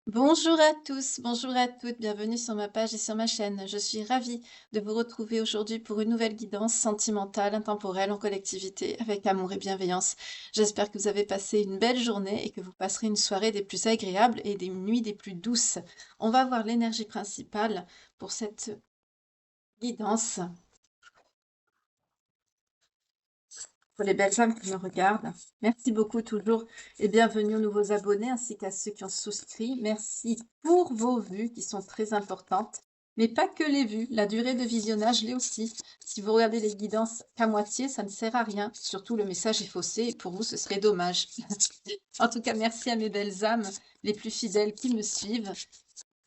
Bonjour à tous, bonjour à toutes, bienvenue sur ma page et sur ma chaîne. Je suis ravie de vous retrouver aujourd'hui pour une nouvelle guidance sentimentale, intemporelle, en collectivité, avec amour et bienveillance. J'espère que vous avez passé une belle journée et que vous passerez une soirée des plus agréables et des nuits des plus douces. On va voir l'énergie principale pour cette guidance. Pour les belles femmes qui me regardent. Merci beaucoup toujours et bienvenue aux nouveaux abonnés ainsi qu'à ceux qui ont souscrit. Merci pour vos vues qui sont très importantes, mais pas que les vues, la durée de visionnage l'est aussi. Si vous regardez les guidances qu'à moitié, ça ne sert à rien. Surtout le message est faussé et pour vous ce serait dommage. En tout cas, merci à mes belles âmes, les plus fidèles qui me suivent.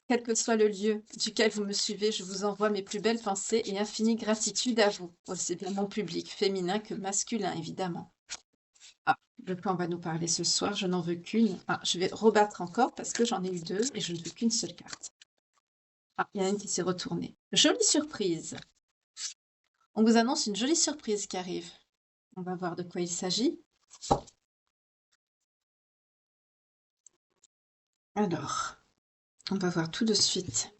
Quel que soit le lieu duquel vous me suivez, je vous envoie mes plus belles pensées et infinie gratitude à vous. Aussi bien mon public féminin que masculin, évidemment. Ah, de quoi on va nous parler ce soir? Je n'en veux qu'une. Ah, je vais rebattre encore parce que j'en ai eu deux et je ne veux qu'une seule carte. Ah, il y en a une qui s'est retournée. Jolie surprise. On vous annonce une jolie surprise qui arrive. On va voir de quoi il s'agit. Alors, on va voir tout de suite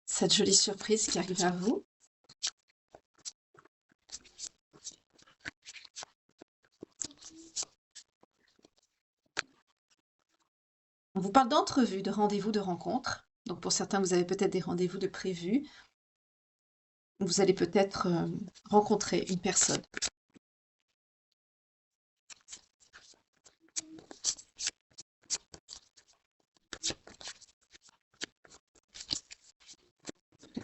cette jolie surprise qui arrive à vous. On vous parle d'entrevue, de rendez-vous, de rencontre. Donc pour certains, vous avez peut-être des rendez-vous de prévus. Vous allez peut-être rencontrer une personne.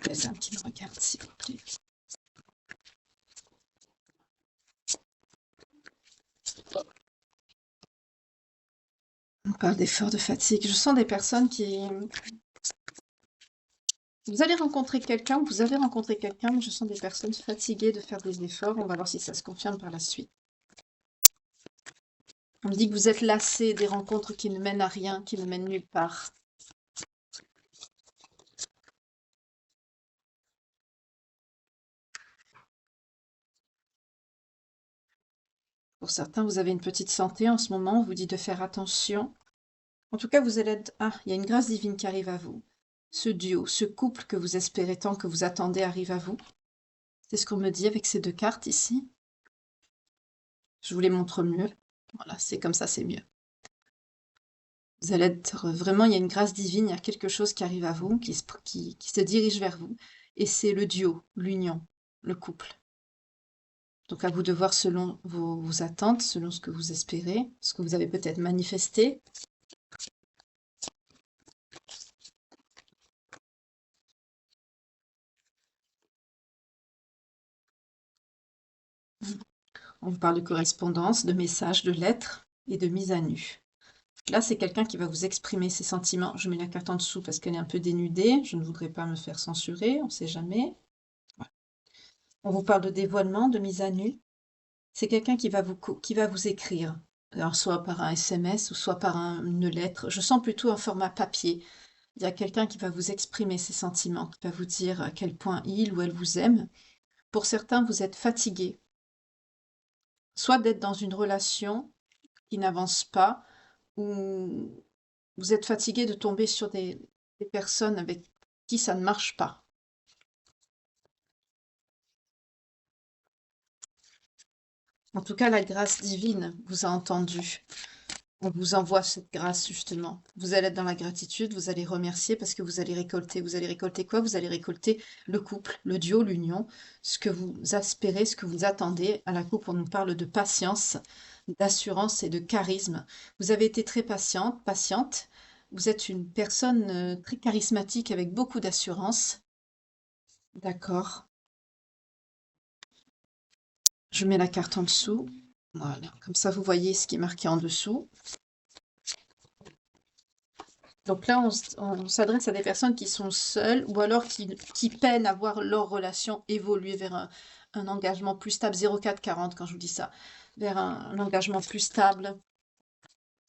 Les âmes qui me regardent, s'il vous plaît. On parle d'effort, de fatigue. Je sens des personnes qui... Vous allez rencontrer quelqu'un, vous avez rencontré quelqu'un, mais je sens des personnes fatiguées de faire des efforts. On va voir si ça se confirme par la suite. On me dit que vous êtes lassé des rencontres qui ne mènent à rien, qui ne mènent nulle part. Pour certains, vous avez une petite santé en ce moment, on vous dit de faire attention. En tout cas, vous allez être... Ah, il y a une grâce divine qui arrive à vous. Ce duo, ce couple que vous espérez tant, que vous attendez, arrive à vous. C'est ce qu'on me dit avec ces deux cartes ici. Je vous les montre mieux. Voilà, c'est comme ça, c'est mieux. Vous allez être vraiment, il y a une grâce divine, il y a quelque chose qui arrive à vous, qui se dirige vers vous. Et c'est le duo, l'union, le couple. Donc à vous de voir selon vos attentes, selon ce que vous espérez, ce que vous avez peut-être manifesté. On vous parle de correspondance, de messages, de lettres et de mise à nu. Là, c'est quelqu'un qui va vous exprimer ses sentiments. Je mets la carte en dessous parce qu'elle est un peu dénudée. Je ne voudrais pas me faire censurer, on ne sait jamais. Voilà. On vous parle de dévoilement, de mise à nu. C'est quelqu'un qui va vous écrire, alors soit par un SMS ou soit par une lettre. Je sens plutôt un format papier. Il y a quelqu'un qui va vous exprimer ses sentiments, qui va vous dire à quel point il ou elle vous aime. Pour certains, vous êtes fatigué, soit d'être dans une relation qui n'avance pas, ou vous êtes fatigué de tomber sur des personnes avec qui ça ne marche pas. En tout cas, la grâce divine vous a entendu. On vous envoie cette grâce, justement. Vous allez être dans la gratitude, vous allez remercier parce que vous allez récolter. Vous allez récolter quoi? Vous allez récolter le couple, le duo, l'union, ce que vous espérez, ce que vous attendez. À la coupe, on nous parle de patience, d'assurance et de charisme. Vous avez été très patiente, patiente. Vous êtes une personne très charismatique avec beaucoup d'assurance. D'accord. Je mets la carte en dessous. Voilà, comme ça vous voyez ce qui est marqué en dessous. Donc là, on s'adresse à des personnes qui sont seules ou alors qui peinent à voir leur relation évoluer vers un engagement plus stable, 0440 quand je vous dis ça, vers un engagement plus stable,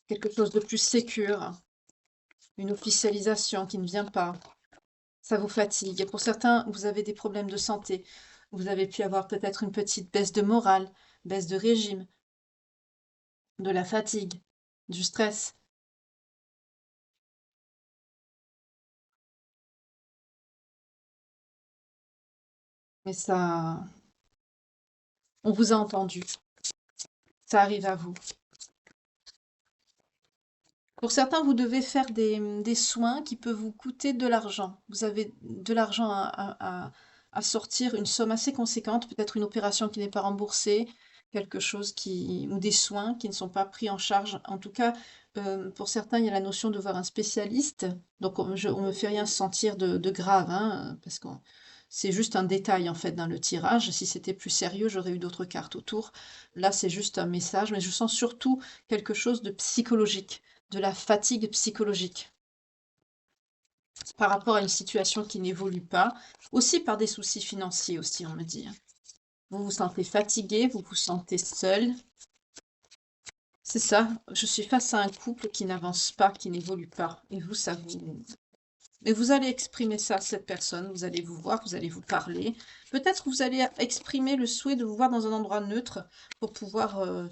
quelque chose de plus sécure, une officialisation qui ne vient pas. Ça vous fatigue. Et pour certains, vous avez des problèmes de santé. Vous avez pu avoir peut-être une petite baisse de morale, baisse de régime, de la fatigue. du stress. Mais ça, on vous a entendu. Ça arrive à vous. Pour certains, vous devez faire des soins qui peuvent vous coûter de l'argent. Vous avez de l'argent à sortir, une somme assez conséquente, peut-être une opération qui n'est pas remboursée, quelque chose qui, ou des soins qui ne sont pas pris en charge. En tout cas, pour certains, il y a la notion de voir un spécialiste. Donc, on me fait rien sentir de grave, hein, parce que c'est juste un détail en fait dans le tirage. Si c'était plus sérieux, j'aurais eu d'autres cartes autour. Là, c'est juste un message, mais je sens surtout quelque chose de psychologique, de la fatigue psychologique par rapport à une situation qui n'évolue pas, aussi par des soucis financiers aussi, on me dit, hein. Vous vous sentez fatigué, vous vous sentez seul. C'est ça, je suis face à un couple qui n'avance pas, qui n'évolue pas. Et vous, ça vous... Mais vous allez exprimer ça à cette personne, vous allez vous voir, vous allez vous parler. Peut-être que vous allez exprimer le souhait de vous voir dans un endroit neutre pour pouvoir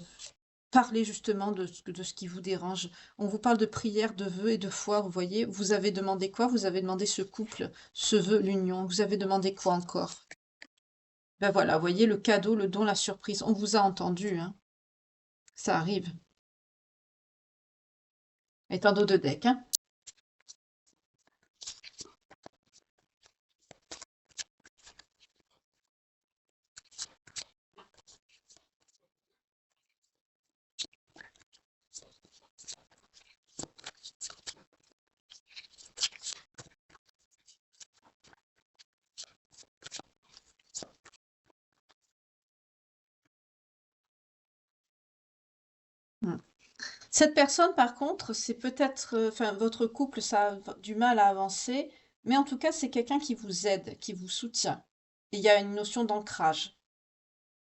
parler justement de ce qui vous dérange. On vous parle de prière, de vœux et de foi, vous voyez. Vous avez demandé quoi? Vous avez demandé ce couple, ce vœu, l'union. Vous avez demandé quoi encore? Ben voilà, vous voyez, le cadeau, le don, la surprise. On vous a entendu, hein. Ça arrive. Étant dos de deck, hein. Hmm. Cette personne, par contre, c'est peut-être, enfin, votre couple, ça a du mal à avancer, mais en tout cas, c'est quelqu'un qui vous aide, qui vous soutient. Et il y a une notion d'ancrage.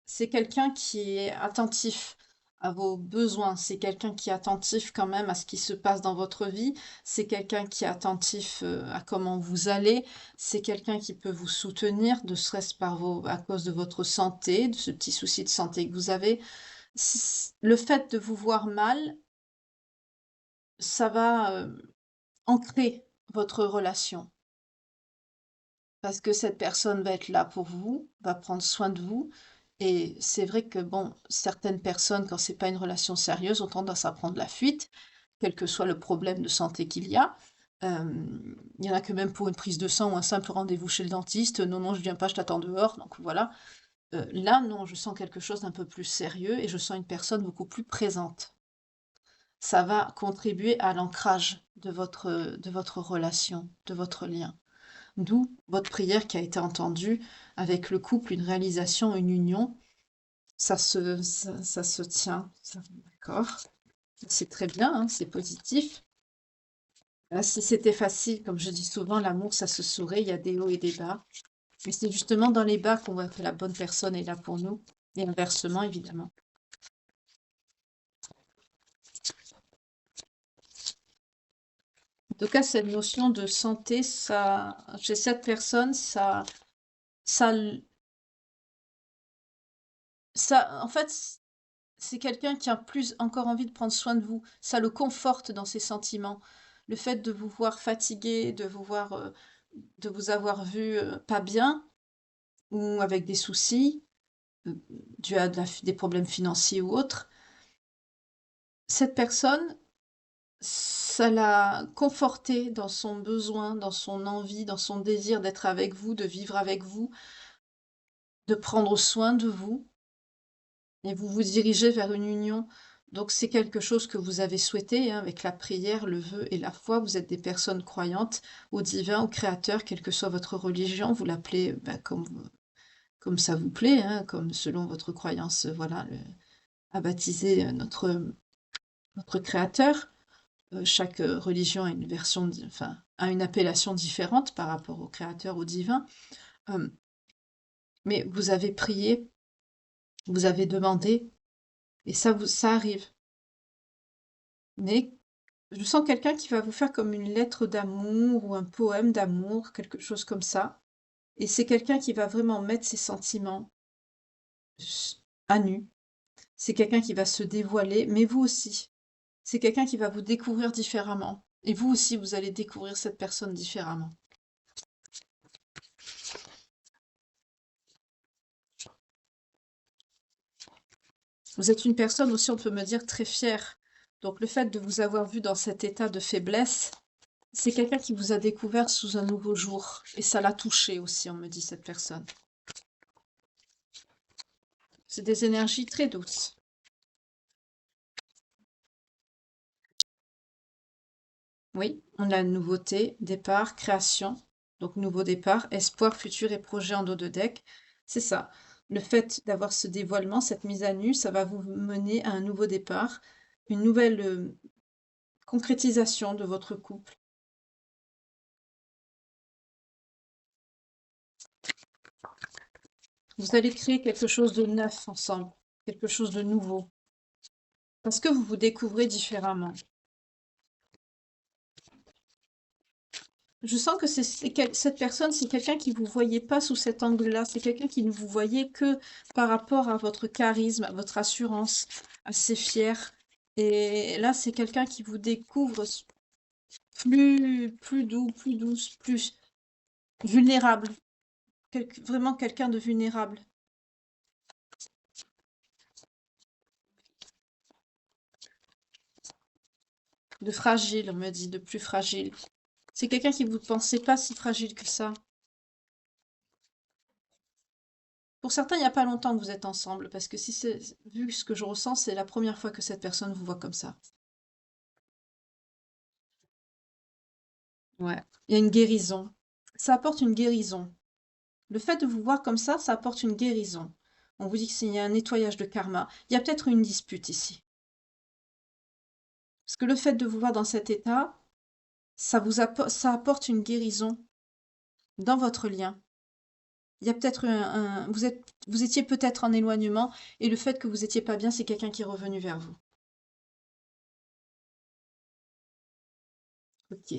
C'est quelqu'un qui est attentif à vos besoins, c'est quelqu'un qui est attentif quand même à ce qui se passe dans votre vie, c'est quelqu'un qui est attentif à comment vous allez, c'est quelqu'un qui peut vous soutenir, ne serait-ce à cause de votre santé, de ce petit souci de santé que vous avez. Le fait de vous voir mal, ça va ancrer votre relation. Parce que cette personne va être là pour vous, va prendre soin de vous. Et c'est vrai que, bon, certaines personnes, quand c'est pas une relation sérieuse, ont tendance à prendre la fuite, quel que soit le problème de santé qu'il y a. Il y en a que même pour une prise de sang ou un simple rendez-vous chez le dentiste, non, non, je viens pas, je t'attends dehors. Donc voilà. Là, non, je sens quelque chose d'un peu plus sérieux et je sens une personne beaucoup plus présente. Ça va contribuer à l'ancrage de votre relation, de votre lien. D'où votre prière qui a été entendue avec le couple, une réalisation, une union. Ça se tient. D'accord. C'est très bien, hein, c'est positif. Là, si c'était facile, comme je dis souvent, l'amour, ça se saurait, il y a des hauts et des bas. Mais c'est justement dans les bas qu'on voit que la bonne personne est là pour nous. Et inversement, évidemment. En tout cas, cette notion de santé, ça, chez cette personne, ça, en fait, c'est quelqu'un qui a plus encore envie de prendre soin de vous. Ça le conforte dans ses sentiments. Le fait de vous voir fatigué, de vous avoir vu pas bien ou avec des soucis dû à des problèmes financiers ou autres, cette personne, ça l'a conforté dans son besoin, dans son envie, dans son désir d'être avec vous, de vivre avec vous, de prendre soin de vous. Et vous vous dirigez vers une union. Donc c'est quelque chose que vous avez souhaité, hein, avec la prière, le vœu et la foi. Vous êtes des personnes croyantes au divin, au créateur, quelle que soit votre religion. Vous l'appelez comme ça vous plaît, hein, comme selon votre croyance, voilà, à baptiser notre créateur. Chaque religion a une version, enfin, a une appellation différente par rapport au créateur, au divin. Euh, mais vous avez prié, vous avez demandé, et ça arrive. Mais je sens quelqu'un qui va vous faire comme une lettre d'amour ou un poème d'amour, quelque chose comme ça. Et c'est quelqu'un qui va vraiment mettre ses sentiments à nu. C'est quelqu'un qui va se dévoiler, mais vous aussi. C'est quelqu'un qui va vous découvrir différemment. Et vous aussi, vous allez découvrir cette personne différemment. Vous êtes une personne aussi, on peut me dire, très fière. Donc le fait de vous avoir vu dans cet état de faiblesse, c'est quelqu'un qui vous a découvert sous un nouveau jour. Et ça l'a touché aussi, on me dit, cette personne. C'est des énergies très douces. Oui, on a nouveauté, départ, création. Donc nouveau départ, espoir, futur et projet en dos de deck. C'est ça. Le fait d'avoir ce dévoilement, cette mise à nu, ça va vous mener à un nouveau départ, une nouvelle concrétisation de votre couple. Vous allez créer quelque chose de neuf ensemble, quelque chose de nouveau, parce que vous vous découvrez différemment. Je sens que cette personne, c'est quelqu'un qui ne vous voyait pas sous cet angle-là. C'est quelqu'un qui ne vous voyait que par rapport à votre charisme, à votre assurance, assez fier. Et là, c'est quelqu'un qui vous découvre plus doux, plus douce, plus vulnérable. Vraiment quelqu'un de vulnérable. De fragile, on me dit, de plus fragile. C'est quelqu'un qui vous pensait pas si fragile que ça. Pour certains, il n'y a pas longtemps que vous êtes ensemble, parce que si c'est vu ce que je ressens, c'est la première fois que cette personne vous voit comme ça. Ouais. Il y a une guérison. Ça apporte une guérison. Le fait de vous voir comme ça apporte une guérison. On vous dit qu'il y a un nettoyage de karma. Il y a peut-être une dispute ici. Parce que le fait de vous voir dans cet état, ça apporte une guérison dans votre lien. Il y a peut-être vous étiez peut-être en éloignement et le fait que vous étiez pas bien, c'est quelqu'un qui est revenu vers vous. Ok,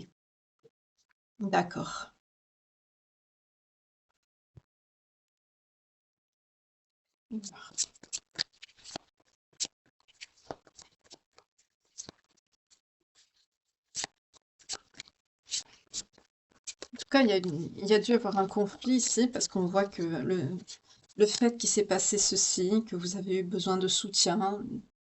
d'accord. En tout cas, il y a dû avoir un conflit ici parce qu'on voit que le fait qu'il s'est passé ceci, que vous avez eu besoin de soutien,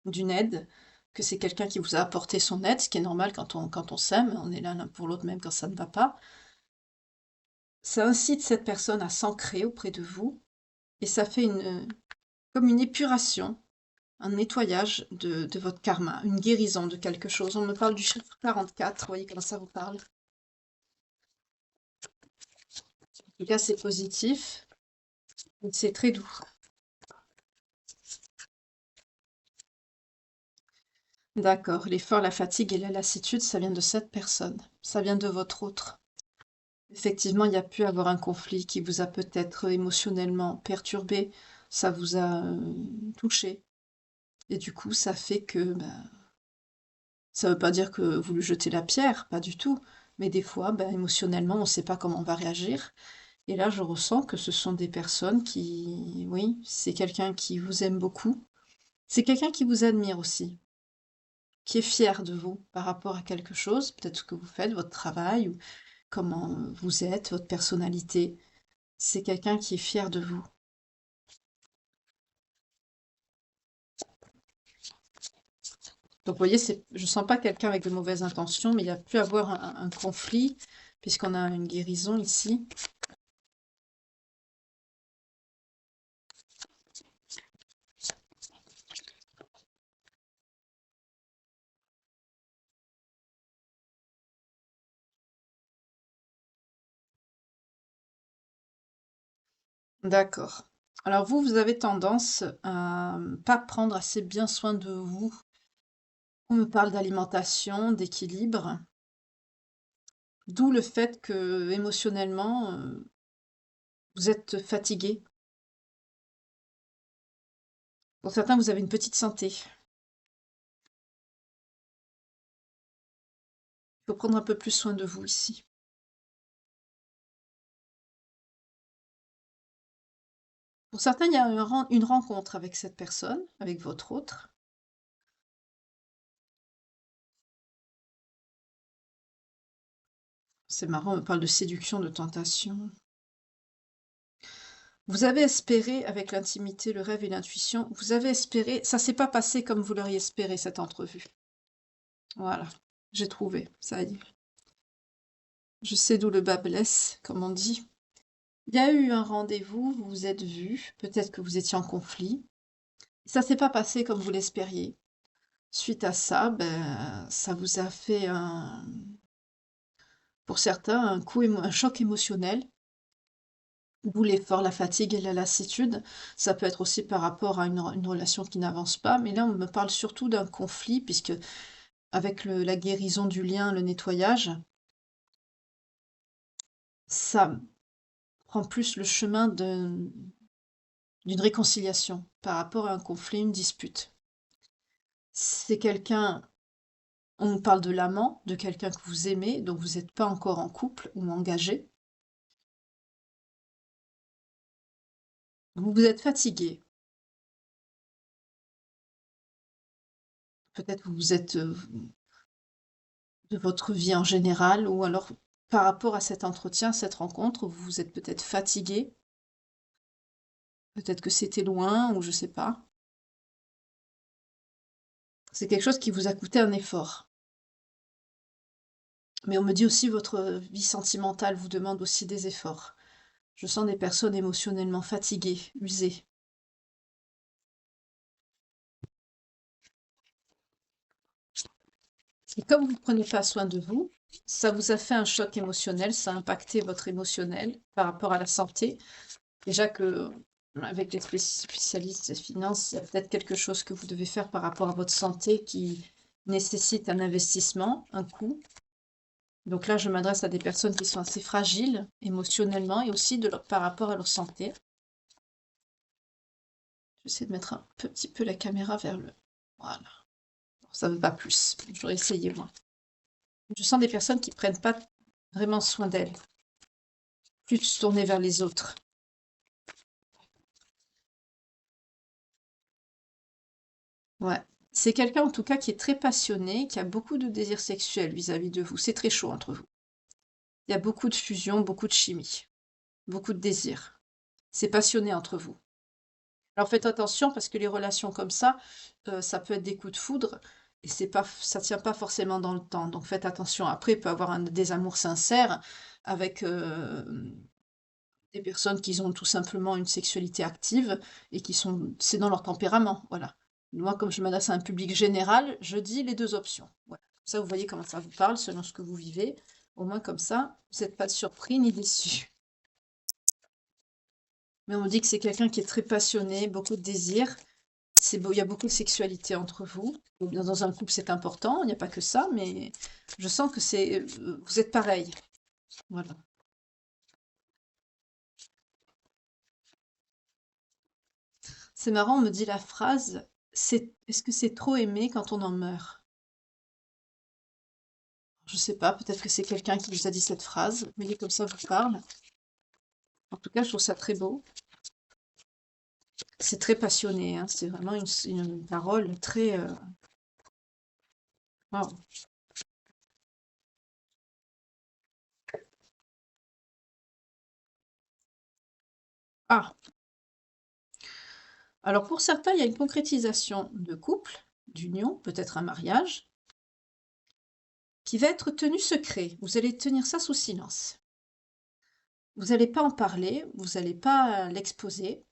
d'une aide, que c'est quelqu'un qui vous a apporté son aide, ce qui est normal quand on s'aime, on est là l'un pour l'autre même quand ça ne va pas. Ça incite cette personne à s'ancrer auprès de vous et ça fait comme une épuration, un nettoyage de votre karma, une guérison de quelque chose. On me parle du chiffre 44, vous voyez comment ça vous parle? En tout cas, c'est positif, c'est très doux. D'accord, l'effort, la fatigue et la lassitude, ça vient de cette personne, ça vient de votre autre. Effectivement, il y a pu avoir un conflit qui vous a peut-être émotionnellement perturbé, ça vous a touché. Et du coup, ça fait que, ça veut pas dire que vous lui jetez la pierre, pas du tout. Mais des fois, émotionnellement, on ne sait pas comment on va réagir. Et là, je ressens que ce sont des personnes qui, oui, c'est quelqu'un qui vous aime beaucoup. C'est quelqu'un qui vous admire aussi, qui est fier de vous par rapport à quelque chose, peut-être ce que vous faites, votre travail, ou comment vous êtes, votre personnalité. C'est quelqu'un qui est fier de vous. Donc, vous voyez, je sens pas quelqu'un avec de mauvaises intentions, mais il y a pu avoir un conflit, puisqu'on a une guérison ici. D'accord. Alors vous avez tendance à pas prendre assez bien soin de vous. On me parle d'alimentation, d'équilibre, d'où le fait que émotionnellement, vous êtes fatigué. Pour certains, vous avez une petite santé. Il faut prendre un peu plus soin de vous ici. Pour certains, il y a une rencontre avec cette personne, avec votre autre. C'est marrant, on me parle de séduction, de tentation. Vous avez espéré, avec l'intimité, le rêve et l'intuition, vous avez espéré, ça s'est pas passé comme vous l'auriez espéré, cette entrevue. Voilà, j'ai trouvé, ça y est. Je sais d'où le bas blesse, comme on dit. Il y a eu un rendez-vous, vous vous êtes vus, peut-être que vous étiez en conflit. Ça s'est pas passé comme vous l'espériez. Suite à ça, ben, ça vous a fait pour certains, un choc émotionnel. D'où l'effort, la fatigue et la lassitude. Ça peut être aussi par rapport à une relation qui n'avance pas, mais là, on me parle surtout d'un conflit, puisque avec la guérison du lien, le nettoyage, ça prend plus le chemin d'une réconciliation par rapport à un conflit, une dispute. C'est quelqu'un, on nous parle de l'amant, de quelqu'un que vous aimez, donc vous n'êtes pas encore en couple ou engagé. Vous êtes fatigué. Peut-être vous êtes de votre vie en général, ou alors par rapport à cet entretien, cette rencontre, vous vous êtes peut-être fatigué. Peut-être que c'était loin, ou je sais pas. C'est quelque chose qui vous a coûté un effort. Mais on me dit aussi votre vie sentimentale vous demande aussi des efforts. Je sens des personnes émotionnellement fatiguées, usées. Et comme vous ne prenez pas soin de vous, ça vous a fait un choc émotionnel, ça a impacté votre émotionnel par rapport à la santé. Déjà que avec les spécialistes des finances, il y a peut-être quelque chose que vous devez faire par rapport à votre santé qui nécessite un investissement, un coût. Donc là, je m'adresse à des personnes qui sont assez fragiles émotionnellement et aussi par rapport à leur santé. J'essaie de mettre un petit peu la caméra vers le... Voilà. Ça ne veut pas plus. J'aurais essayé, moi. Je sens des personnes qui ne prennent pas vraiment soin d'elles, plus tournées vers les autres. Ouais. C'est quelqu'un, en tout cas, qui est très passionné, qui a beaucoup de désirs sexuels vis-à-vis de vous. C'est très chaud entre vous. Il y a beaucoup de fusion, beaucoup de chimie, beaucoup de désirs. C'est passionné entre vous. Alors faites attention parce que les relations comme ça peut être des coups de foudre et ça tient pas forcément dans le temps. Donc faites attention. Après, il peut y avoir des amours sincères avec des personnes qui ont tout simplement une sexualité active et c'est dans leur tempérament. Voilà. Moi, comme je m'adresse à un public général, je dis les deux options. Voilà. Comme ça, vous voyez comment ça vous parle selon ce que vous vivez. Au moins comme ça, vous n'êtes pas surpris ni déçus. Mais on me dit que c'est quelqu'un qui est très passionné, beaucoup de désir. Il y a beaucoup de sexualité entre vous. Dans un couple, c'est important, il n'y a pas que ça, mais je sens que vous êtes pareil. Voilà. C'est marrant, on me dit la phrase, est-ce que c'est trop aimé quand on en meurt? Je sais pas, peut-être que c'est quelqu'un qui vous a dit cette phrase, mais comme ça vous parle. En tout cas, je trouve ça très beau. C'est très passionné, hein. C'est vraiment une parole très... wow. Ah, alors pour certains, il y a une concrétisation de couple, d'union, peut-être un mariage, qui va être tenu secret. Vous allez tenir ça sous silence. Vous n'allez pas en parler, vous n'allez pas l'exposer.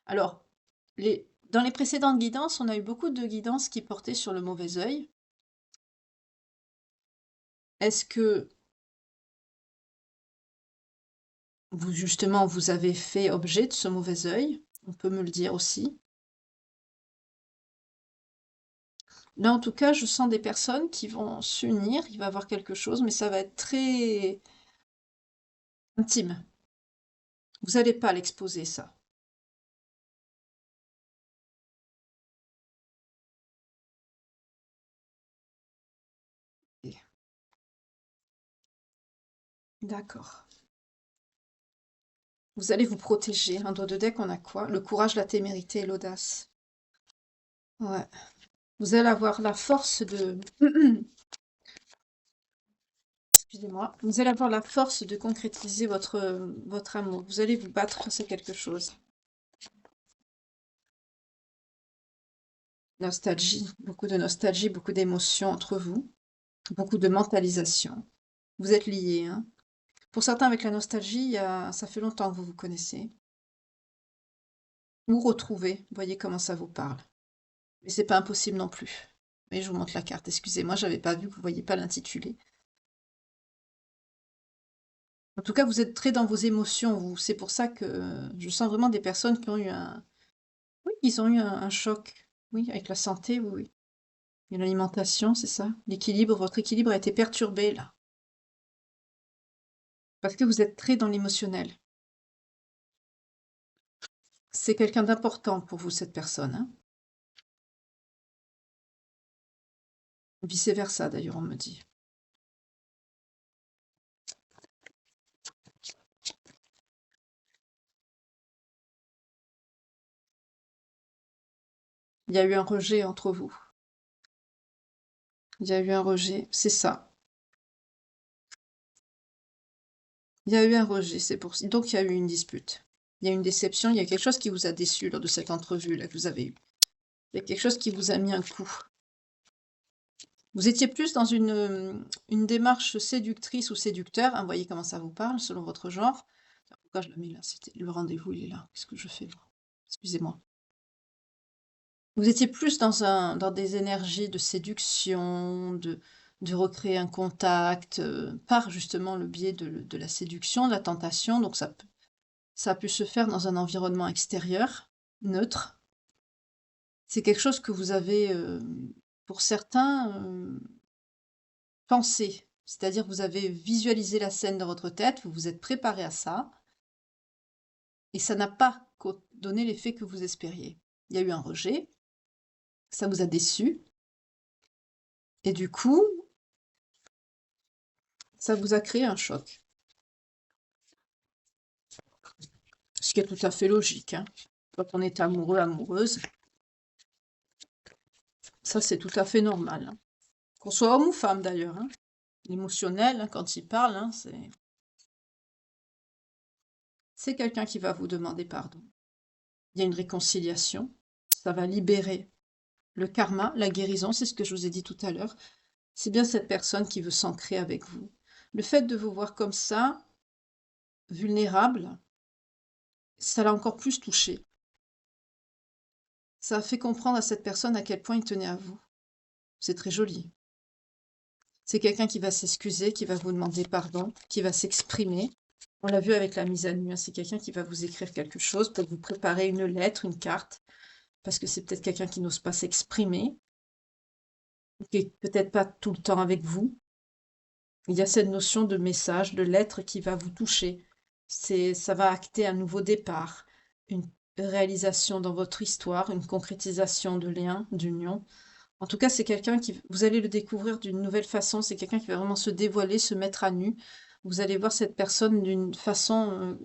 Alors, dans les précédentes guidances, on a eu beaucoup de guidances qui portaient sur le mauvais œil. Est-ce que vous, justement, vous avez fait objet de ce mauvais œil? On peut me le dire aussi. Là, en tout cas, je sens des personnes qui vont s'unir, il va y avoir quelque chose, mais ça va être très intime. Vous n'allez pas l'exposer, ça. D'accord. Vous allez vous protéger. Un dos de deck, on a quoi? Le courage, la témérité et l'audace. Ouais. Vous allez avoir la force de Excusez-moi. Vous allez avoir la force de concrétiser votre amour. Vous allez vous battre face à quelque chose. Nostalgie, beaucoup d'émotions entre vous, beaucoup de mentalisation. Vous êtes liés, hein. Pour certains, avec la nostalgie, ça fait longtemps que vous vous connaissez. Vous retrouvez, voyez comment ça vous parle. Mais c'est pas impossible non plus. Mais je vous montre la carte, excusez-moi, j'avais pas vu, vous voyez pas l'intitulé. En tout cas, vous êtes très dans vos émotions, vous. C'est pour ça que je sens vraiment des personnes qui ont eu oui, ils ont eu un choc. Oui, avec la santé, oui, oui. Et l'alimentation, c'est ça. L'équilibre, votre équilibre a été perturbé, là. Parce que vous êtes très dans l'émotionnel. C'est quelqu'un d'important pour vous, cette personne, hein. Vice-versa, d'ailleurs, on me dit. Il y a eu un rejet entre vous. Il y a eu un rejet, c'est ça. Il y a eu un rejet, c'est pour ça. Donc, il y a eu une dispute. Il y a eu une déception, il y a quelque chose qui vous a déçu lors de cette entrevue-là que vous avez eue. Il y a quelque chose qui vous a mis un coup. Vous étiez plus dans une démarche séductrice ou séducteur, hein, voyez comment ça vous parle, selon votre genre. Pourquoi je l'ai mis là? C'était le rendez-vous, il est là. Qu'est-ce que je fais là? Excusez-moi. Vous étiez plus dans des énergies de séduction, de recréer un contact, par justement le biais de la séduction, de la tentation. Donc ça a pu se faire dans un environnement extérieur, neutre. C'est quelque chose que vous avez, pour certains, pensé. C'est-à-dire que vous avez visualisé la scène dans votre tête, vous vous êtes préparé à ça, et ça n'a pas donné l'effet que vous espériez. Il y a eu un rejet, ça vous a déçu, et du coup, ça vous a créé un choc. Ce qui est tout à fait logique, hein. Quand on est amoureux, amoureuse, ça c'est tout à fait normal, hein. Qu'on soit homme ou femme d'ailleurs, hein. L'émotionnel, hein, quand il parle, hein, c'est quelqu'un qui va vous demander pardon. Il y a une réconciliation, ça va libérer le karma, la guérison, c'est ce que je vous ai dit tout à l'heure. C'est bien cette personne qui veut s'ancrer avec vous. Le fait de vous voir comme ça, vulnérable, ça l'a encore plus touché. Ça a fait comprendre à cette personne à quel point il tenait à vous. C'est très joli. C'est quelqu'un qui va s'excuser, qui va vous demander pardon, qui va s'exprimer. On l'a vu avec la mise à nu, hein. C'est quelqu'un qui va vous écrire quelque chose, peut-être vous préparer une lettre, une carte, parce que c'est peut-être quelqu'un qui n'ose pas s'exprimer, qui est peut-être pas tout le temps avec vous. Il y a cette notion de message, de lettre qui va vous toucher. Ça va acter un nouveau départ, une réalisation dans votre histoire, une concrétisation de liens, d'union. En tout cas, c'est quelqu'un qui, vous allez le découvrir d'une nouvelle façon. C'est quelqu'un qui va vraiment se dévoiler, se mettre à nu. Vous allez voir cette personne d'une façon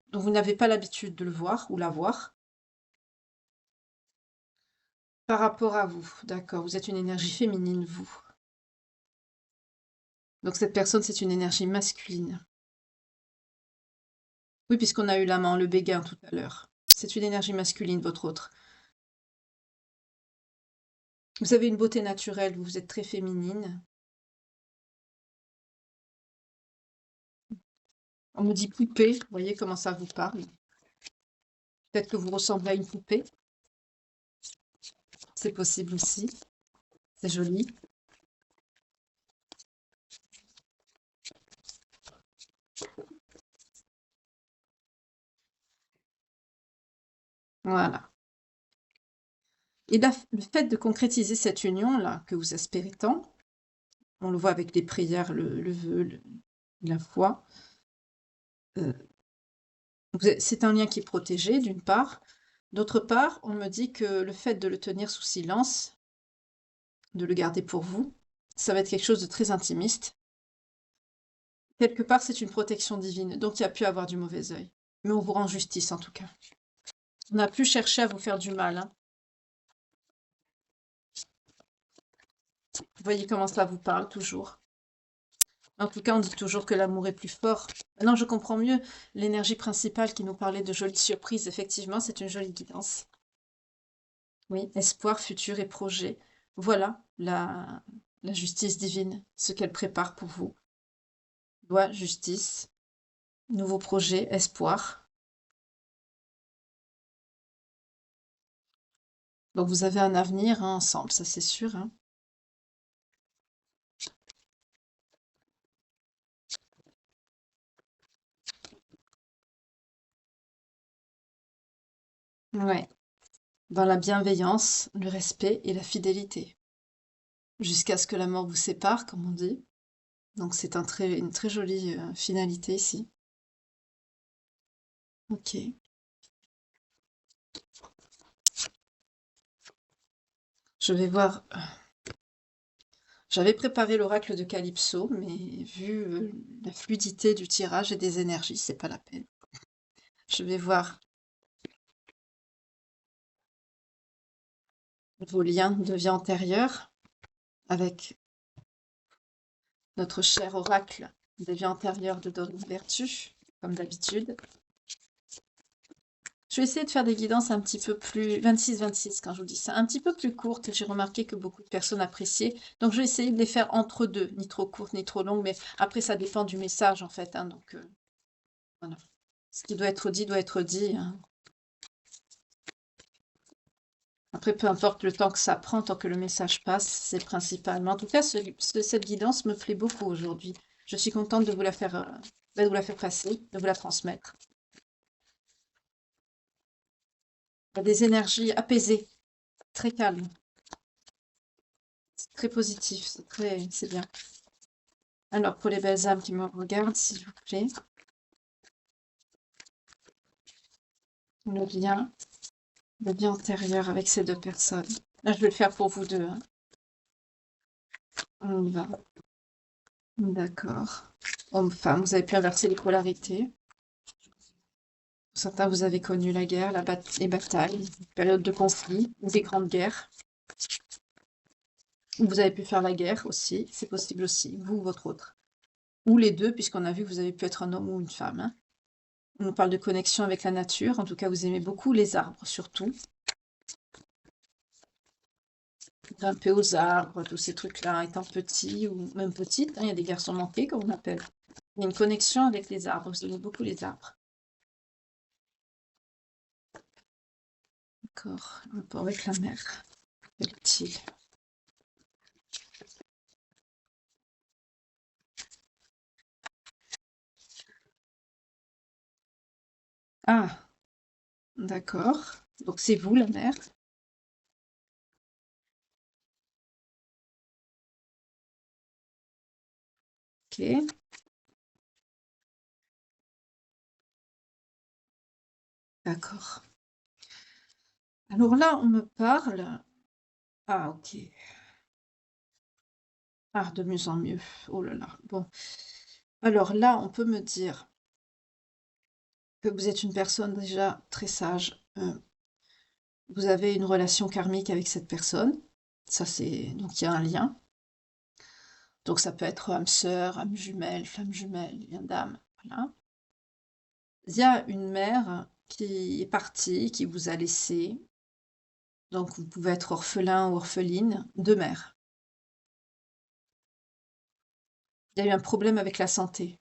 dont vous n'avez pas l'habitude de le voir ou la voir. Par rapport à vous, d'accord. Vous êtes une énergie féminine, vous. Donc cette personne, c'est une énergie masculine. Oui, puisqu'on a eu l'amant, le béguin tout à l'heure. C'est une énergie masculine, votre autre. Vous avez une beauté naturelle, vous êtes très féminine. On me dit poupée, vous voyez comment ça vous parle. Peut-être que vous ressemblez à une poupée. C'est possible aussi. C'est joli. Voilà. Et le fait de concrétiser cette union-là, que vous espérez tant, on le voit avec les prières, le vœu, la foi, euh, c'est un lien qui est protégé, d'une part. D'autre part, on me dit que le fait de le tenir sous silence, de le garder pour vous, ça va être quelque chose de très intimiste. Quelque part, c'est une protection divine, donc il y a pu avoir du mauvais œil. Mais on vous rend justice, en tout cas. On n'a plus cherché à vous faire du mal, hein. Vous voyez comment ça vous parle, toujours. En tout cas, on dit toujours que l'amour est plus fort. Maintenant, je comprends mieux l'énergie principale qui nous parlait de jolies surprises. Effectivement, c'est une jolie guidance. Oui, espoir, futur et projet. Voilà la justice divine, ce qu'elle prépare pour vous. Loi, justice, nouveau projet, espoir. Donc vous avez un avenir hein, ensemble, ça c'est sûr. Hein. Ouais. Dans la bienveillance, le respect et la fidélité. Jusqu'à ce que la mort vous sépare, comme on dit. Donc c'est une très jolie finalité ici. Ok. Je vais voir. J'avais préparé l'oracle de Calypso, mais vu la fluidité du tirage et des énergies, c'est pas la peine. Je vais voir vos liens de vie antérieure avec notre cher oracle des vies antérieures de Dorine Vertu, comme d'habitude. Je vais essayer de faire des guidances un petit peu plus 26-26 quand je vous dis ça, un petit peu plus courtes. J'ai remarqué que beaucoup de personnes appréciaient. Donc je vais essayer de les faire entre deux, ni trop courtes ni trop longues, mais après ça dépend du message en fait. Hein, donc voilà. Ce qui doit être dit. Hein. Après, peu importe le temps que ça prend, tant que le message passe, c'est principalement. En tout cas, cette guidance me plaît beaucoup aujourd'hui. Je suis contente de vous la faire, de vous la faire passer, de vous la transmettre. Il y a des énergies apaisées, très calmes, c'est très positif, c'est bien. Alors, pour les belles âmes qui me regardent, s'il vous plaît, le lien de vie antérieure avec ces deux personnes. Là, je vais le faire pour vous deux. Hein. On y va. D'accord. Homme-femme, vous avez pu inverser les polarités. Certains, vous avez connu la guerre, les batailles, période de conflit, ou des grandes guerres. Vous avez pu faire la guerre aussi, c'est possible aussi, vous ou votre autre. Ou les deux, puisqu'on a vu que vous avez pu être un homme ou une femme. Hein. On nous parle de connexion avec la nature, en tout cas vous aimez beaucoup les arbres surtout. Grimper aux arbres, tous ces trucs-là, étant petit ou même petite, hein, il y a des garçons manqués comme on appelle. Il y a une connexion avec les arbres, vous aimez beaucoup les arbres. D'accord, un rapport avec la mer, quel est-il? Ah, d'accord, donc c'est vous la mer. Ok, d'accord. Alors là, on me parle. Ah, ok. Ah, de mieux en mieux. Oh là là. Bon. Alors là, on peut me dire que vous êtes une personne déjà très sage. Vous avez une relation karmique avec cette personne. Ça, c'est. Donc, il y a un lien. Donc, ça peut être âme sœur, âme jumelle, flamme jumelle, lien d'âme. Voilà. Il y a une mère qui est partie, qui vous a laissé. Donc, vous pouvez être orphelin ou orpheline de mère. Il y a eu un problème avec la santé.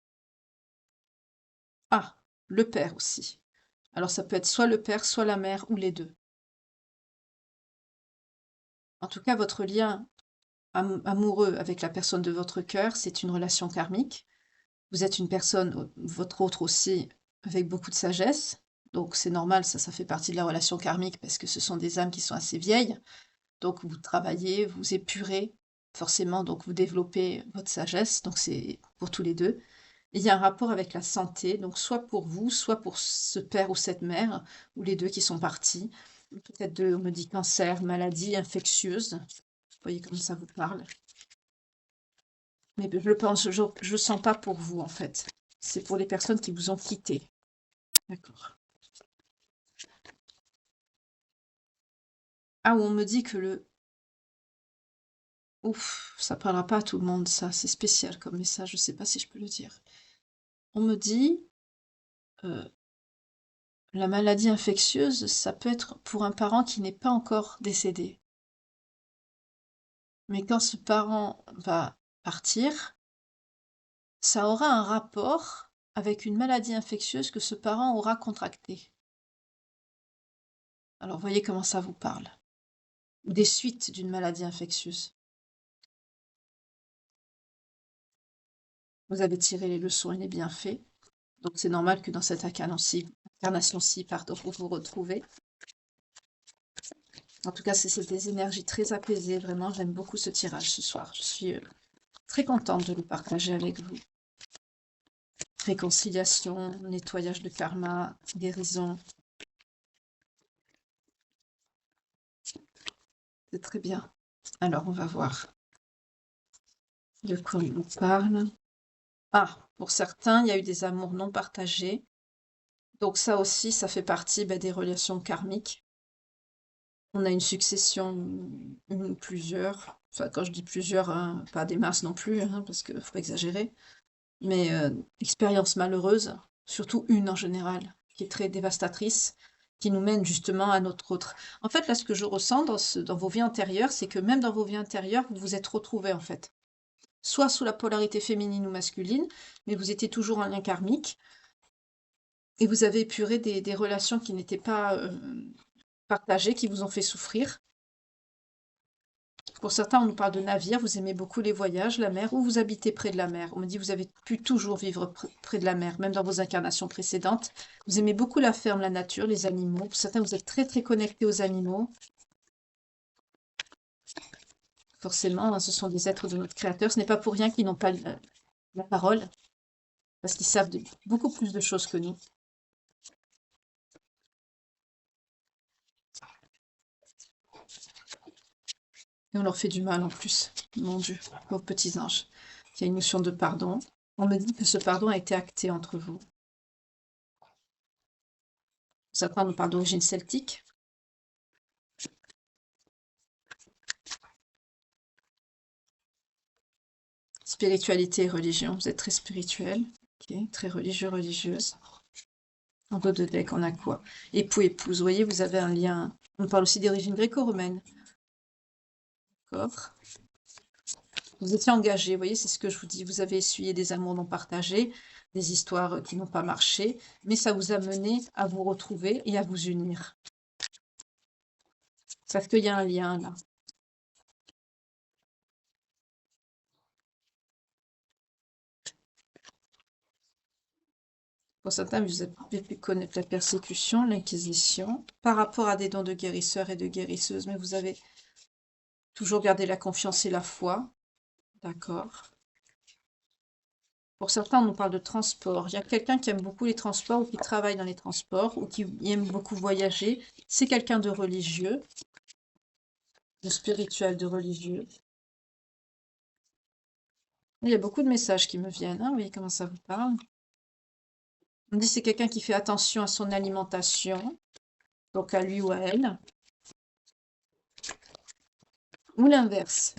Ah, le père aussi. Alors ça peut être soit le père, soit la mère, ou les deux. En tout cas, votre lien amoureux avec la personne de votre cœur, c'est une relation karmique. Vous êtes une personne, votre autre aussi, avec beaucoup de sagesse. Donc c'est normal, ça fait partie de la relation karmique parce que ce sont des âmes qui sont assez vieilles. Donc vous travaillez, vous épurez, forcément, donc vous développez votre sagesse. Donc c'est pour tous les deux. Il y a un rapport avec la santé, donc soit pour vous, soit pour ce père ou cette mère, ou les deux qui sont partis. Peut-être on me dit cancer, maladie infectieuse. Vous voyez comme ça vous parle. Mais je le pense, je sens pas pour vous en fait. C'est pour les personnes qui vous ont quitté. D'accord. Ah, on me dit que Ouf, ça parlera pas à tout le monde, ça. C'est spécial comme message, je sais pas si je peux le dire. On me dit, la maladie infectieuse, ça peut être pour un parent qui n'est pas encore décédé. Mais quand ce parent va partir, ça aura un rapport avec une maladie infectieuse que ce parent aura contractée. Alors voyez comment ça vous parle. Ou des suites d'une maladie infectieuse. Vous avez tiré les leçons et les bienfaits. Donc c'est normal que dans cette incarnation-ci, pardon, vous vous retrouvez. En tout cas, c'est des énergies très apaisées. Vraiment, j'aime beaucoup ce tirage ce soir. Je suis très contente de le partager avec vous. Réconciliation, nettoyage de karma, guérison. C'est très bien. Alors, on va voir de quoi on nous parle. Ah, pour certains, il y a eu des amours non partagés. Donc ça aussi, ça fait partie des relations karmiques. On a une succession, une ou plusieurs. Enfin, quand je dis plusieurs, hein, pas des masses non plus, hein, parce qu'il ne faut pas exagérer. Mais expérience malheureuse, surtout une en général, qui est très dévastatrice, qui nous mène justement à notre autre. En fait, là, ce que je ressens dans vos vies antérieures, c'est que même dans vos vies antérieures, vous vous êtes retrouvés, en fait. Soit sous la polarité féminine ou masculine, mais vous étiez toujours en lien karmique, et vous avez épuré des relations qui n'étaient pas partagées, qui vous ont fait souffrir. Pour certains, on nous parle de navire, vous aimez beaucoup les voyages, la mer, ou vous habitez près de la mer. On me dit que vous avez pu toujours vivre près de la mer, même dans vos incarnations précédentes. Vous aimez beaucoup la ferme, la nature, les animaux. Pour certains, vous êtes très très connectés aux animaux. Forcément, hein, ce sont des êtres de notre Créateur. Ce n'est pas pour rien qu'ils n'ont pas la parole, parce qu'ils savent beaucoup plus de choses que nous. Et on leur fait du mal en plus. Mon Dieu, vos petits anges. Il y a une notion de pardon. On me dit que ce pardon a été acté entre vous. Certains nous parlent d'origine celtique. Spiritualité et religion. Vous êtes très spirituel. Ok, très religieux, religieuse. En dos de deck, on a quoi? Époux, épouse. Vous voyez, vous avez un lien. On parle aussi d'origine gréco-romaine. D'accord. Vous étiez engagé, vous voyez, c'est ce que je vous dis. Vous avez essuyé des amours non partagés, des histoires qui n'ont pas marché, mais ça vous a mené à vous retrouver et à vous unir. Parce qu'il y a un lien là. Pour certains, vous avez pu connaître la persécution, l'inquisition, par rapport à des dons de guérisseurs et de guérisseuses, mais vous avez toujours gardé la confiance et la foi. D'accord. Pour certains, on nous parle de transport. Il y a quelqu'un qui aime beaucoup les transports ou qui travaille dans les transports ou qui aime beaucoup voyager. C'est quelqu'un de religieux, de spirituel, de religieux. Il y a beaucoup de messages qui me viennent. Hein, vous voyez comment ça vous parle? On me dit que c'est quelqu'un qui fait attention à son alimentation, donc à lui ou à elle. Ou l'inverse.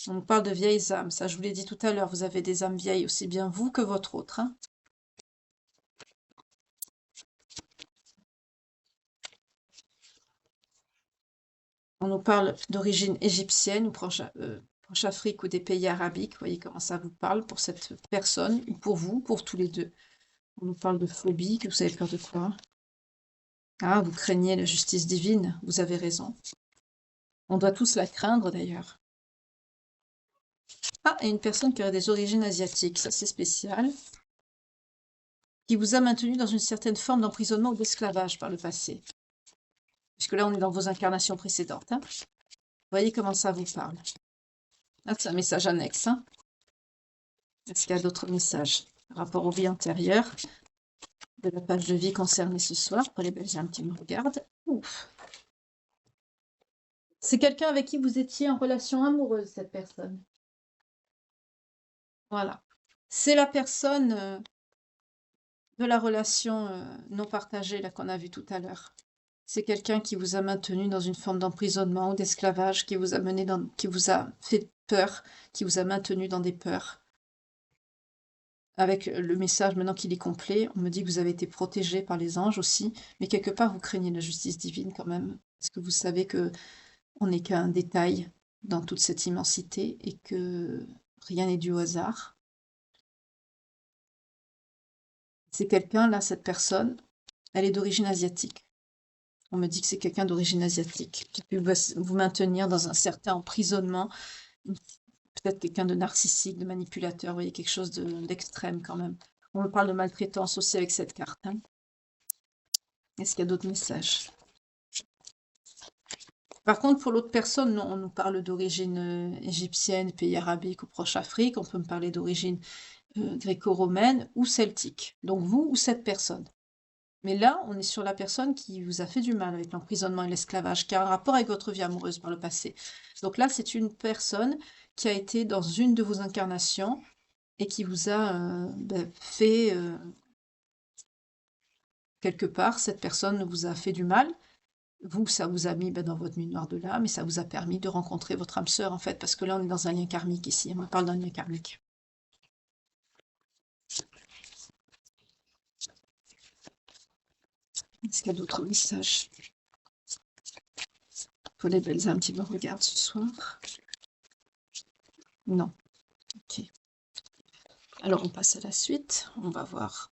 On nous parle de vieilles âmes. Ça, je vous l'ai dit tout à l'heure. Vous avez des âmes vieilles, aussi bien vous que votre autre. Hein. On nous parle d'origine égyptienne ou proche Afrique ou des pays arabiques. Vous voyez comment ça vous parle pour cette personne ou pour vous, pour tous les deux. On nous parle de phobie, que vous avez peur de quoi? Ah, vous craignez la justice divine. Vous avez raison. On doit tous la craindre d'ailleurs. Ah, et une personne qui aurait des origines asiatiques, ça c'est spécial, qui vous a maintenu dans une certaine forme d'emprisonnement ou d'esclavage par le passé. Puisque là, on est dans vos incarnations précédentes. Hein. Vous voyez comment ça vous parle. Ah, c'est un message annexe. Hein. Est-ce qu'il y a d'autres messages par rapport aux vies antérieures de la page de vie concernée ce soir pour les belles âmes qui me regardent? Ouf. C'est quelqu'un avec qui vous étiez en relation amoureuse, cette personne. Voilà. C'est la personne de la relation non partagée là qu'on a vue tout à l'heure. C'est quelqu'un qui vous a maintenu dans une forme d'emprisonnement ou d'esclavage, qui vous a mené qui vous a fait peur, qui vous a maintenu dans des peurs. Avec le message, maintenant qu'il est complet, on me dit que vous avez été protégé par les anges aussi, mais quelque part, vous craignez la justice divine quand même, parce que vous savez que on n'est qu'un détail dans toute cette immensité et que rien n'est dû au hasard. C'est quelqu'un, là, cette personne, elle est d'origine asiatique. On me dit que c'est quelqu'un d'origine asiatique qui peut vous maintenir dans un certain emprisonnement, peut-être quelqu'un de narcissique, de manipulateur, vous voyez, quelque chose d'extrême quand même. On me parle de maltraitance aussi avec cette carte. Hein. Est-ce qu'il y a d'autres messages? Par contre, pour l'autre personne, non, on nous parle d'origine égyptienne, pays arabique ou Proche-Afrique. On peut me parler d'origine gréco-romaine ou celtique. Donc vous ou cette personne. Mais là, on est sur la personne qui vous a fait du mal avec l'emprisonnement et l'esclavage, qui a un rapport avec votre vie amoureuse par le passé. Donc là, c'est une personne qui a été dans une de vos incarnations et qui vous a fait, quelque part, cette personne vous a fait du mal. Vous, ça vous a mis dans votre nuit noire de l'âme et ça vous a permis de rencontrer votre âme sœur, en fait, parce que là, on est dans un lien karmique ici. On parle d'un lien karmique. Est-ce qu'il y a d'autres messages? Faut les belles âmes qui me regardent ce soir. Non. Ok. Alors, on passe à la suite. On va voir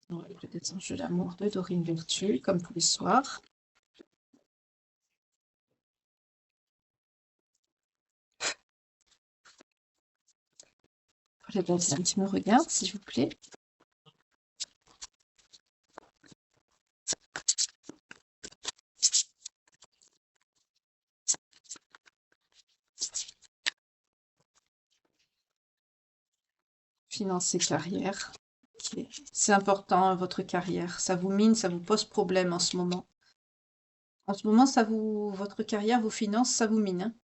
les anges de l'amour de Dorine Vertu, comme tous les soirs. Faut les belles âmes qui me regardent, s'il vous plaît. Finances et carrière. Okay. C'est important, votre carrière. Ça vous mine, ça vous pose problème en ce moment. En ce moment, votre carrière, vos finances, ça vous mine. Hein.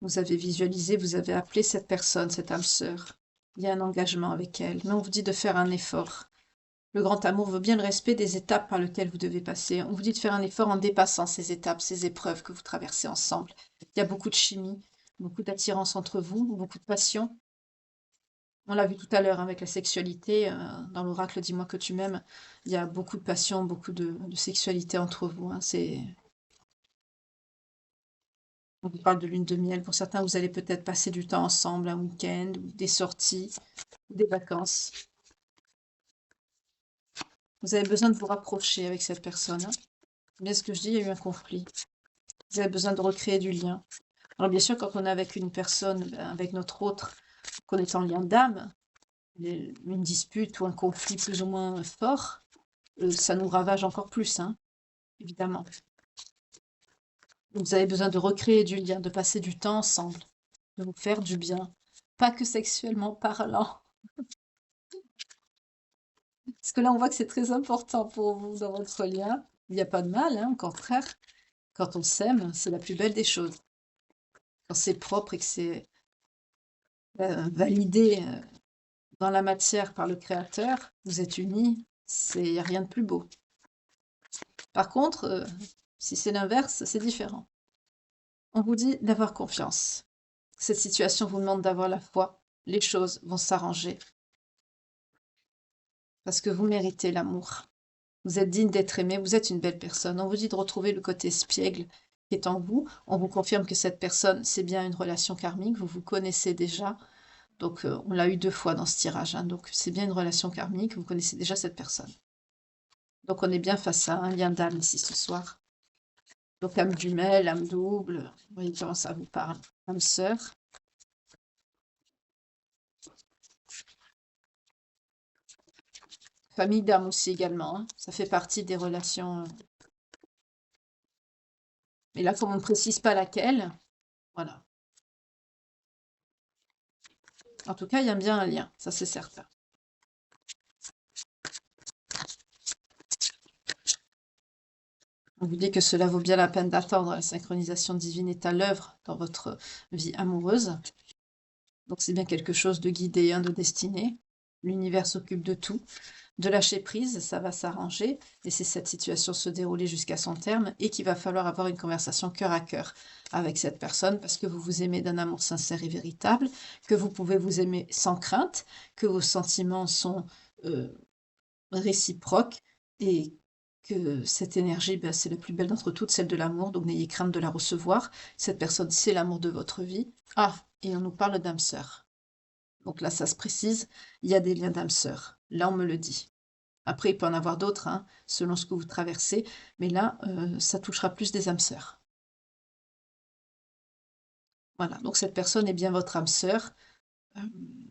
Vous avez visualisé, vous avez appelé cette personne, cette âme sœur. Il y a un engagement avec elle, mais on vous dit de faire un effort. Le grand amour veut bien le respect des étapes par lesquelles vous devez passer. On vous dit de faire un effort en dépassant ces étapes, ces épreuves que vous traversez ensemble. Il y a beaucoup de chimie, beaucoup d'attirance entre vous, beaucoup de passion. On l'a vu tout à l'heure avec la sexualité, dans l'oracle Dis-moi que tu m'aimes, il y a beaucoup de passion, beaucoup de sexualité entre vous. Hein, on vous parle de lune de miel. Pour certains, vous allez peut-être passer du temps ensemble, un week-end, ou des sorties, ou des vacances. Vous avez besoin de vous rapprocher avec cette personne. Hein. Bien ce que je dis, il y a eu un conflit. Vous avez besoin de recréer du lien. Alors bien sûr, quand on est avec une personne, avec notre autre, qu'on est en lien d'âme, une dispute ou un conflit plus ou moins fort, ça nous ravage encore plus, hein, évidemment. Vous avez besoin de recréer du lien, de passer du temps ensemble, de vous faire du bien, pas que sexuellement parlant. Parce que là, on voit que c'est très important pour vous dans votre lien. Il n'y a pas de mal, hein, au contraire. Quand on s'aime, c'est la plus belle des choses. Quand c'est propre et que c'est validé dans la matière par le Créateur, vous êtes unis, il n'y a rien de plus beau. Par contre, si c'est l'inverse, c'est différent. On vous dit d'avoir confiance. Cette situation vous demande d'avoir la foi. Les choses vont s'arranger. Parce que vous méritez l'amour. Vous êtes digne d'être aimé, vous êtes une belle personne. On vous dit de retrouver le côté espiègle qui est en vous. On vous confirme que cette personne, c'est bien une relation karmique, vous vous connaissez déjà. Donc, on l'a eu 2 fois dans ce tirage. Hein. Donc, c'est bien une relation karmique, vous connaissez déjà cette personne. Donc, on est bien face à un lien d'âme ici ce soir. Donc, âme jumelle, âme double, vous voyez comment ça vous parle. Âme sœur. Famille d'âme aussi également. Hein. Ça fait partie des relations. Mais là, comme on ne précise pas laquelle, voilà. En tout cas, il y a bien un lien, ça c'est certain. On vous dit que cela vaut bien la peine d'attendre. La synchronisation divine est à l'œuvre dans votre vie amoureuse. Donc c'est bien quelque chose de guidé, hein, de destiné. l'univers s'occupe de tout. De lâcher prise, ça va s'arranger, laisser cette situation se dérouler jusqu'à son terme et qu'il va falloir avoir une conversation cœur à cœur avec cette personne parce que vous vous aimez d'un amour sincère et véritable, que vous pouvez vous aimer sans crainte, que vos sentiments sont réciproques et que cette énergie, ben, c'est la plus belle d'entre toutes, celle de l'amour, donc n'ayez crainte de la recevoir. Cette personne, c'est l'amour de votre vie. Ah, et on nous parle d'âme sœur. Donc là, ça se précise, il y a des liens d'âme sœur. Là, on me le dit. Après, il peut en avoir d'autres, hein, selon ce que vous traversez, mais là, ça touchera plus des âmes sœurs. Voilà, donc cette personne est bien votre âme sœur,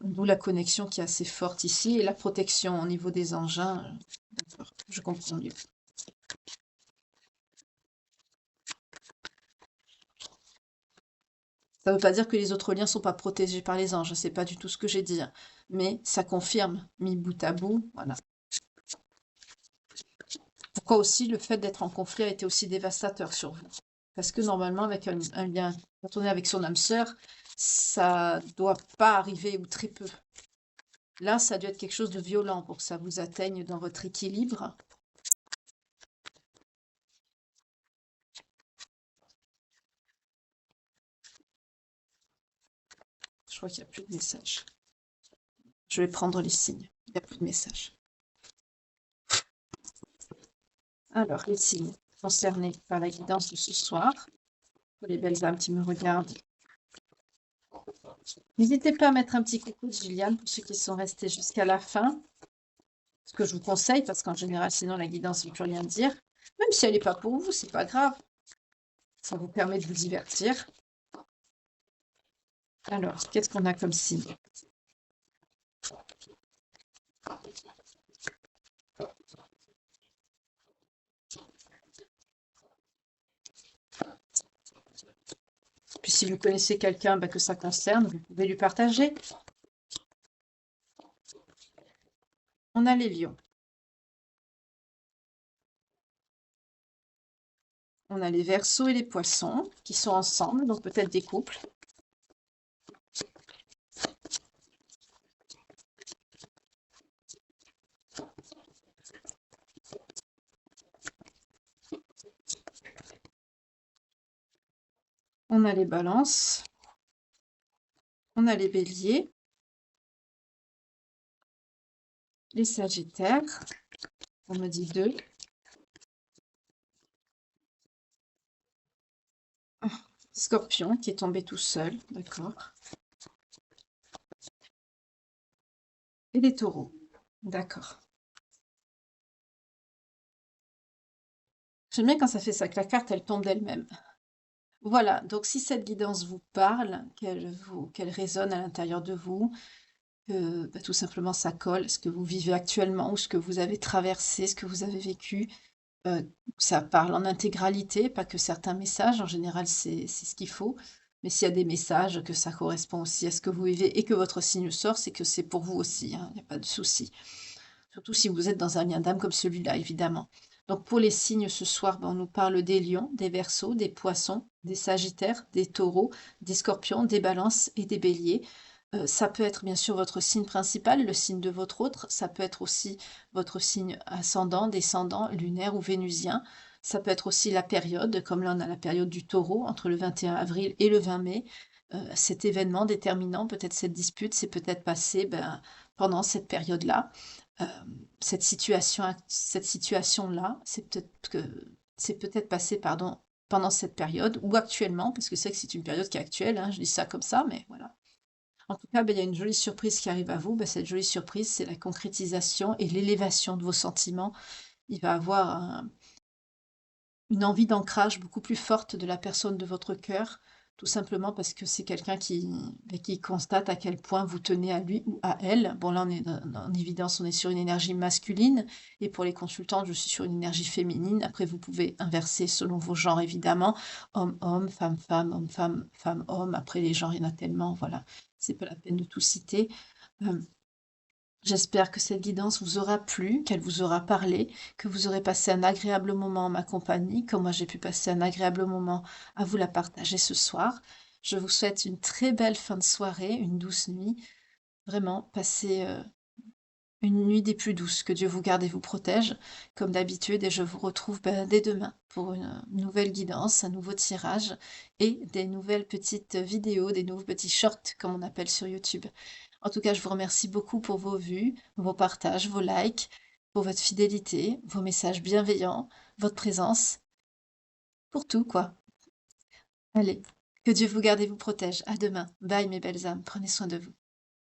d'où la connexion qui est assez forte ici, et la protection au niveau des engins, d'accord, je comprends mieux. Ça ne veut pas dire que les autres liens ne sont pas protégés par les anges, c'est pas du tout ce que j'ai dit, hein, mais ça confirme, mis bout à bout, voilà. Pourquoi aussi le fait d'être en conflit a été aussi dévastateur sur vous? Parce que normalement, avec un lien, quand on est avec son âme sœur, ça doit pas arriver ou très peu. Là, ça a dû être quelque chose de violent pour que ça vous atteigne dans votre équilibre. Je crois qu'il n'y a plus de message. Je vais prendre les signes. Il n'y a plus de message. Alors, les signes concernés par la guidance de ce soir. Pour les belles âmes qui me regardent. N'hésitez pas à mettre un petit coucou de Gilliane pour ceux qui sont restés jusqu'à la fin. Ce que je vous conseille, parce qu'en général, sinon, la guidance ne veut plus rien dire. Même si elle n'est pas pour vous, c'est pas grave. Ça vous permet de vous divertir. Alors, qu'est-ce qu'on a comme signe? Puis si vous connaissez quelqu'un que ça concerne, vous pouvez lui partager. On a les lions. On a les Verseaux et les Poissons qui sont ensemble, donc peut-être des couples. On a les Balances. On a les Béliers. Les Sagittaires. On me dit 2. Scorpion qui est tombé tout seul, d'accord. Et les Taureaux, d'accord. J'aime bien quand ça fait ça, que la carte, elle tombe d'elle-même. Voilà, donc si cette guidance vous parle, qu'elle résonne à l'intérieur de vous, que tout simplement ça colle à ce que vous vivez actuellement ou ce que vous avez traversé, ce que vous avez vécu, ça parle en intégralité, pas que certains messages, en général c'est ce qu'il faut, mais s'il y a des messages que ça correspond aussi à ce que vous vivez et que votre signe sort, c'est que c'est pour vous aussi, hein, il n'y a pas de souci. Surtout si vous êtes dans un lien d'âme comme celui-là, évidemment. Donc pour les signes ce soir, on nous parle des lions, des verseaux, des poissons, des sagittaires, des taureaux, des scorpions, des balances et des béliers. Ça peut être bien sûr votre signe principal, le signe de votre autre. Ça peut être aussi votre signe ascendant, descendant, lunaire ou vénusien. Ça peut être aussi la période, comme là on a la période du taureau, entre le 21 avril et le 20 mai. Cet événement déterminant, peut-être cette dispute, c'est peut-être passé pendant cette période-là. Cette situation-là, c'est peut-être passé, pardon, pendant cette période ou actuellement, parce que c'est que c'est une période qui est actuelle, hein, je dis ça comme ça, mais voilà. En tout cas, il y a une jolie surprise qui arrive à vous. Cette jolie surprise, c'est la concrétisation et l'élévation de vos sentiments. Il va avoir une envie d'ancrage beaucoup plus forte de la personne de votre cœur, tout simplement parce que c'est quelqu'un qui constate à quel point vous tenez à lui ou à elle. Bon, là, on est en évidence, on est sur une énergie masculine, et pour les consultants, je suis sur une énergie féminine. Après, vous pouvez inverser selon vos genres, évidemment. Homme, femme, homme, femme, homme. Après, les genres, il y en a tellement, voilà. C'est pas la peine de tout citer. J'espère que cette guidance vous aura plu, qu'elle vous aura parlé, que vous aurez passé un agréable moment en ma compagnie, comme moi j'ai pu passer un agréable moment à vous la partager ce soir. Je vous souhaite une très belle fin de soirée, une douce nuit. Vraiment, passez une nuit des plus douces. Que Dieu vous garde et vous protège, comme d'habitude, et je vous retrouve dès demain pour une nouvelle guidance, un nouveau tirage et des nouvelles petites vidéos, des nouveaux petits shorts, comme on appelle sur YouTube. En tout cas, je vous remercie beaucoup pour vos vues, vos partages, vos likes, pour votre fidélité, vos messages bienveillants, votre présence, pour tout, quoi. Allez, que Dieu vous garde et vous protège. À demain. Bye, mes belles âmes. Prenez soin de vous.